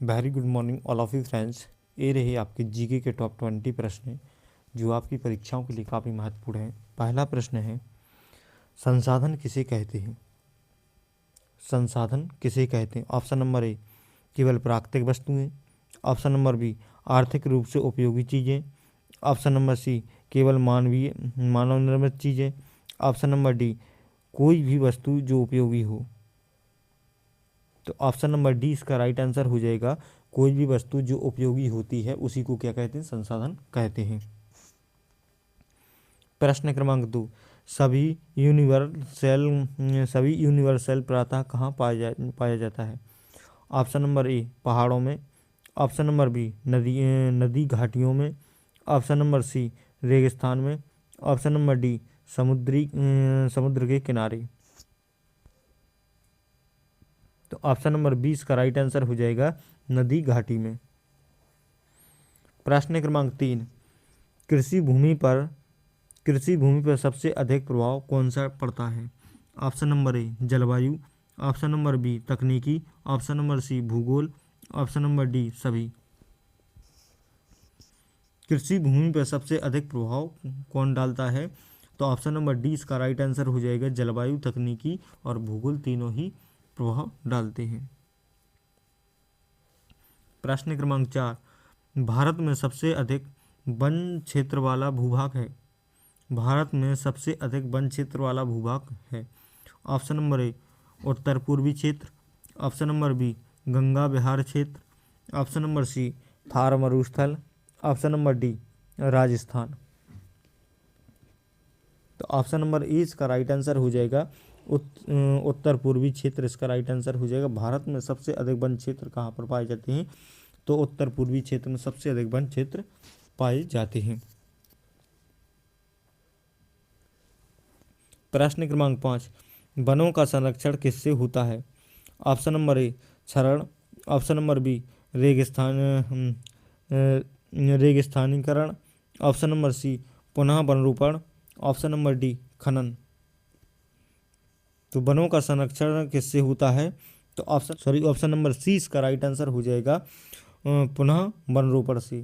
Very good morning all of you friends. ये रहे आपके जीके के टॉप 20 प्रश्न जो आपकी परीक्षाओं के लिए काफ़ी महत्वपूर्ण हैं। पहला प्रश्न है, संसाधन किसे कहते हैं? संसाधन किसे कहते हैं? ऑप्शन नंबर ए, केवल प्राकृतिक वस्तुएं। ऑप्शन नंबर बी, आर्थिक रूप से उपयोगी चीज़ें। ऑप्शन नंबर सी, केवल मानव निर्मित चीज़ें। ऑप्शन नंबर डी, कोई भी वस्तु जो उपयोगी हो। तो ऑप्शन नंबर डी इसका राइट आंसर हो जाएगा। कोई भी वस्तु जो उपयोगी होती है उसी को क्या कहते हैं? संसाधन कहते हैं। प्रश्न क्रमांक 2, सभी यूनिवर्सल प्रातः कहाँ पाया जाता है? ऑप्शन नंबर ए, पहाड़ों में। ऑप्शन नंबर बी, नदी घाटियों में। ऑप्शन नंबर सी, रेगिस्तान में। ऑप्शन नंबर डी, समुद्र के किनारे। तो ऑप्शन नंबर 20 का राइट आंसर हो जाएगा नदी घाटी में। प्रश्न क्रमांक 3, कृषि भूमि पर सबसे अधिक प्रभाव कौन सा पड़ता है? ऑप्शन नंबर ए, जलवायु। ऑप्शन नंबर बी, तकनीकी। ऑप्शन नंबर सी, भूगोल। ऑप्शन नंबर डी, सभी। कृषि भूमि पर सबसे अधिक प्रभाव कौन डालता है? तो ऑप्शन नंबर डी इसका राइट आंसर हो जाएगा। जलवायु, तकनीकी और भूगोल तीनों ही प्रभाव डालते हैं। प्रश्न क्रमांक 4, भारत में सबसे अधिक वन क्षेत्र वाला भूभाग है? भारत में सबसे अधिक वन क्षेत्र वाला भूभाग है। ऑप्शन नंबर ए, उत्तर पूर्वी क्षेत्र। Option number B, Ganga Bihar क्षेत्र। ऑप्शन नंबर सी, थार मरुस्थल। Option number D, Rajasthan. तो ऑप्शन नंबर ए इसका राइट आंसर हो जाएगा उत्तर पूर्वी क्षेत्र इसका राइट आंसर हो जाएगा। भारत में सबसे अधिक वन क्षेत्र कहाँ पर पाए जाते हैं? तो उत्तर पूर्वी क्षेत्र में सबसे अधिक वन क्षेत्र पाए जाते हैं। प्रश्न क्रमांक 5, वनों का संरक्षण किससे होता है? ऑप्शन नंबर ए, क्षरण। ऑप्शन नंबर बी, रेगिस्तानीकरण। ऑप्शन नंबर सी, पुनः वनरोपण। ऑप्शन नंबर डी, खनन। तो वनों का संरक्षण किससे होता है? तो ऑप्शन नंबर सी इसका राइट आंसर हो जाएगा पुनः वनरोपण से।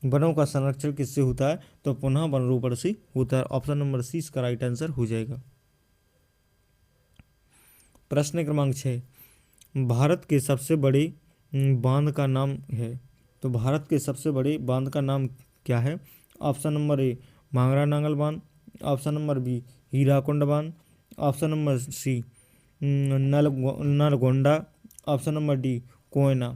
वनों का संरक्षण किससे होता है? तो पुनः वनरोपण से होता है। ऑप्शन नंबर सी इसका राइट आंसर हो जाएगा। प्रश्न क्रमांक 6, भारत के सबसे बड़े बांध का नाम है? तो भारत के सबसे बड़े बांध का नाम क्या है? ऑप्शन नंबर ए, भांगरा नांगल बांध। ऑप्शन नंबर बी, हीराकुंड बांध। Option number C, Nalgonda. Option number D, Koyna.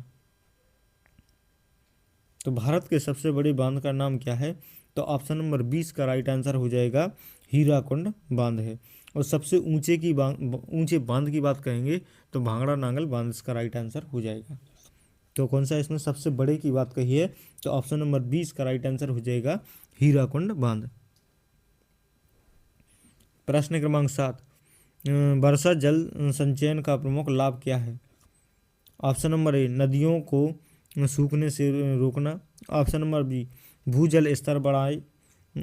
तो भारत के सबसे बड़े बांध का नाम क्या है? तो ऑप्शन नंबर 20 का राइट आंसर हो जाएगा हीराकुंड बांध है। और सबसे ऊंचे बांध की बात कहेंगे तो भांगड़ा नांगल बांध इसका राइट आंसर हो जाएगा। तो कौन सा इसमें सबसे बड़े की बात कही है? तो ऑप्शन नंबर 20 का राइट आंसर हो जाएगा हीराकुंड बांध। प्रश्न क्रमांक 7, वर्षा जल संचयन का प्रमुख लाभ क्या है? ऑप्शन नंबर ए, नदियों को सूखने से रोकना। ऑप्शन नंबर बी, भूजल स्तर बढ़ाए।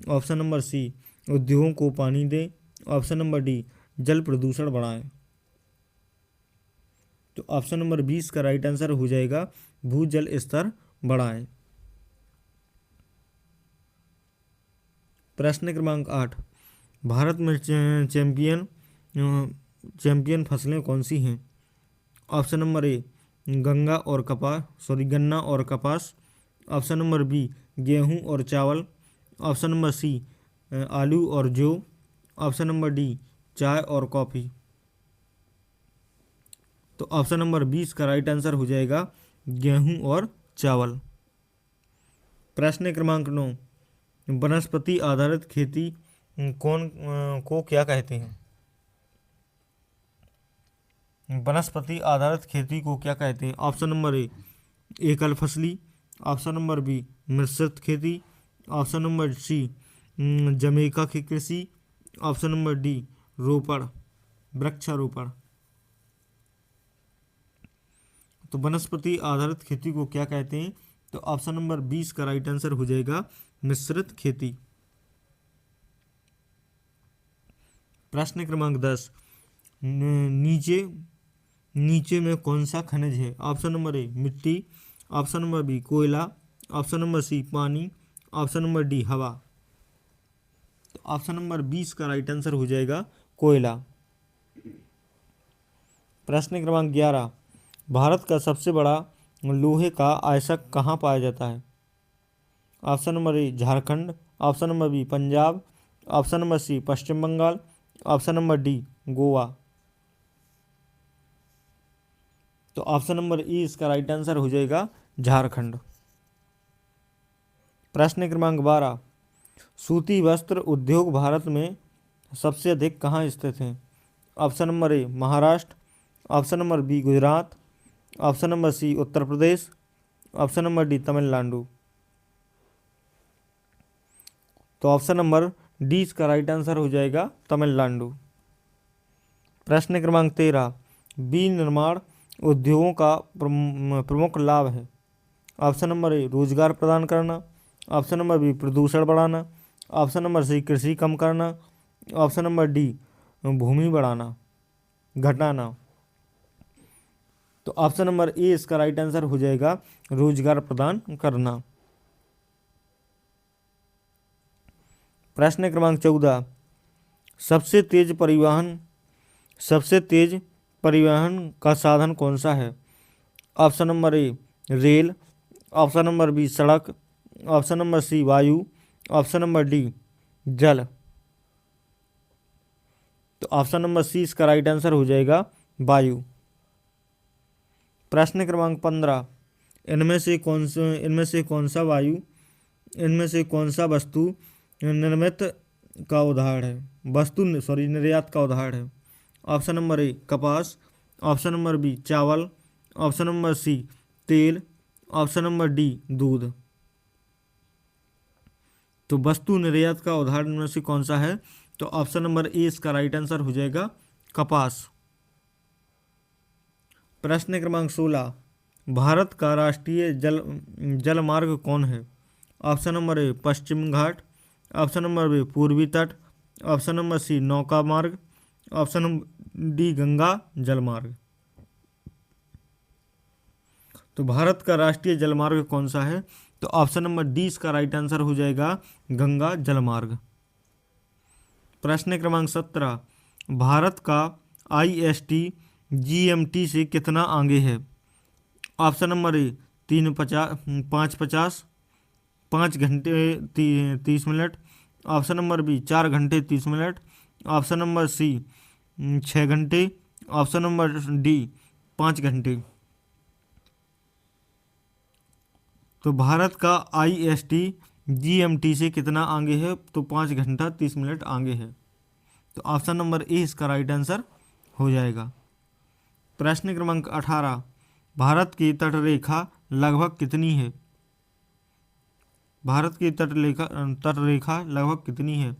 ऑप्शन नंबर सी, उद्योगों को पानी दे। ऑप्शन नंबर डी, जल प्रदूषण बढ़ाए। तो ऑप्शन नंबर 20 का राइट आंसर हो जाएगा भूजल स्तर बढ़ाए। प्रश्न क्रमांक 8, भारत में चैंपियन फसलें कौन सी हैं? ऑप्शन नंबर ए, गन्ना और कपास। ऑप्शन नंबर बी, गेहूं और चावल। ऑप्शन नंबर सी, आलू और जौ। ऑप्शन नंबर डी, चाय और कॉफ़ी। तो ऑप्शन नंबर 20 का राइट आंसर हो जाएगा गेहूं और चावल। प्रश्न क्रमांक 9, वनस्पति आधारित खेती को क्या कहते हैं? वनस्पति आधारित खेती को क्या कहते हैं? ऑप्शन नंबर ए, एकल फसली। ऑप्शन नंबर बी, मिश्रित खेती। ऑप्शन नंबर सी, जमैका की कृषि। ऑप्शन नंबर डी, वृक्षारोपण। तो वनस्पति आधारित खेती को क्या कहते हैं? तो ऑप्शन नंबर 20 का राइट आंसर हो जाएगा मिश्रित खेती। प्रश्न क्रमांक 10, नीचे नीचे में कौन सा खनिज है? ऑप्शन नंबर ए मिट्टी, ऑप्शन नंबर बी कोयला, ऑप्शन नंबर सी पानी, ऑप्शन नंबर डी हवा। तो ऑप्शन नंबर 20 का राइट आंसर हो जाएगा कोयला। प्रश्न क्रमांक 11, भारत का सबसे बड़ा लोहे का आयस्क कहाँ पाया जाता है? Option number A Jharkhand, option number B Punjab, option number C Paschim Bengal, option number D Goa. तो ऑप्शन नंबर ई इसका राइट आंसर हो जाएगा झारखंड। प्रश्न क्रमांक 12, सूती वस्त्र उद्योग भारत में सबसे अधिक कहाँ स्थित है? Option number A Maharashtra, option number B Gujarat, option number C Uttar Pradesh, option number D Tamil Nadu. तो ऑप्शन नंबर डी इसका राइट आंसर हो जाएगा तमिलनाडु। प्रश्न क्रमांक 13, विनिर्माण उद्योगों का प्रमुख लाभ है? ऑप्शन नंबर ए रोजगार प्रदान करना, ऑप्शन नंबर बी प्रदूषण बढ़ाना, ऑप्शन नंबर सी कृषि कम करना, ऑप्शन नंबर डी भूमि बढ़ाना घटाना। तो ऑप्शन नंबर ए इसका राइट आंसर हो जाएगा रोजगार प्रदान करना। प्रश्न क्रमांक 14, सबसे तेज परिवहन का साधन कौन सा है? Option number A rail, option number B सड़क, ऑप्शन नंबर सी वायु, ऑप्शन नंबर डी जल। तो ऑप्शन नंबर सी इसका राइट आंसर हो जाएगा वायु। प्रश्न क्रमांक 15, इनमें से कौन सा वस्तु निर्यात का उदाहरण है? ऑप्शन नंबर ए कपास, ऑप्शन नंबर बी चावल, ऑप्शन नंबर सी तेल, ऑप्शन नंबर डी दूध। तो वस्तु निर्यात का उदाहरण में से कौन सा है? तो ऑप्शन नंबर ए इसका राइट आंसर हो जाएगा कपास। प्रश्न क्रमांक 16, भारत का राष्ट्रीय जल मार्ग कौन है? Option number A Paschim Ghat, option number B पूर्वी तट, ऑप्शन नंबर सी नौका मार्ग, ऑप्शन नंबर डी गंगा जल मार्ग। तो भारत का राष्ट्रीय जल मार्ग कौन सा है? तो ऑप्शन नंबर डी इसका राइट आंसर हो जाएगा गंगा जल मार्ग। प्रश्न क्रमांक 17, भारत का IST GMT से कितना आगे है? ऑप्शन नंबर ए 5:50 5 घंटे 30 मिनट, ऑप्शन नंबर बी 4 घंटे 30 मिनट, ऑप्शन नंबर सी 6 घंटे, ऑप्शन नंबर डी 5 घंटे। तो भारत का IST GMT से कितना आगे है? तो 5 घंटा 30 मिनट आगे है। तो ऑप्शन नंबर ए इसका राइट आंसर हो जाएगा। प्रश्न क्रमांक 18, भारत की तटरेखा लगभग कितनी है? भारत की तटरेखा लगभग कितनी है?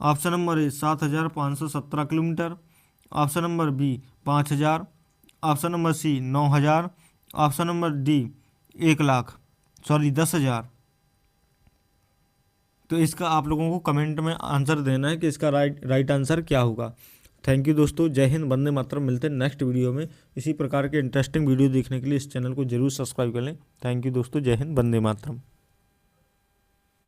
Option number A 7,517 kilometre, option number B 5,000, option number C 9,000, option number D 10,000। तो इसका आप लोगों को कमेंट में आंसर देना है कि इसका राइट आंसर क्या होगा। थैंक यू दोस्तों, जय हिंद, वंदे मातरम। मिलते हैं नेक्स्ट वीडियो में। इसी प्रकार के इंटरेस्टिंग वीडियो देखने के लिए इस चैनल को जरूर सब्सक्राइब कर लें। थैंक यू दोस्तों, जय हिंद, वंदे मातरम।